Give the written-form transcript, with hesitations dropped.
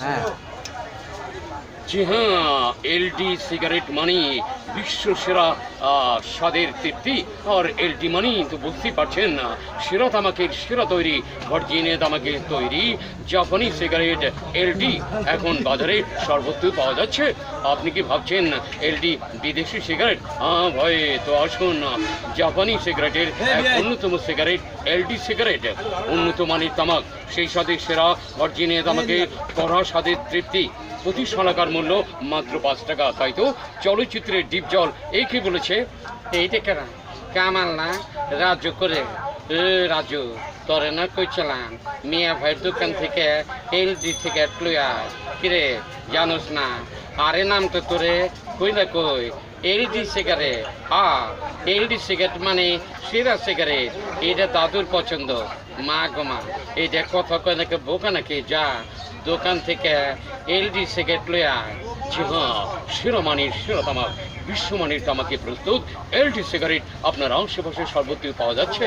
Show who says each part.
Speaker 1: হ্যাঁ।
Speaker 2: জি হ্যাঁ, এলডি সিগারেট মানে বিশ্ব সেরা স্বাদের তৃপ্তি। আর এলডি মানে তো বুঝতেই পারছেন না, সেরা তামাকের সেরা তৈরি, ভার্জিনে তামাকের তৈরি জাপানি সিগারেট এলডি এখন বাজারে সর্বত্র পাওয়া যাচ্ছে। আপনি কি ভাবছেন এলডি বিদেশি সিগারেট? ভয়ে তো আসুন না, জাপানি সিগারেটের এক অন্যতম সিগারেট এলডি সিগারেট। উন্নত মানের তামাক, সেই স্বাদের সেরা ভার্জিনে তামাকের কড়া স্বাদের তৃপ্তি। প্রতি শলাকার মূল্য মাত্র 5 টাকা। তাই তো চলচ্চিত্রের ডিপ জল এই কি বলেছে, এইটা কেন কামাল না রাজু করে। রাজু, তোরে না কইছিলাম মিয়া ভাইয়ের দোকান থেকে এলডি থেকে লইয়া, কিরে জানোস না? আরে নাম তো তোরে কইলা কই, এলডি সিগারেট। হ্যাঁ, এলডি সিগারেট মানে সেরা সিগারেট। এটা দাদুর পছন্দ। মা গো মা, এইটা কথা কয় নাকি বোকা নাকি? যা দোকান থেকে এলডি সিগারেট লইয়া। জি হ্যাঁ, সেরা মানের সেরা তামাক, বিশ্বমানের তামাকে প্রস্তুত এলডি সিগারেট আপনার আশেপাশে সর্বত্র পাওয়া যাচ্ছে।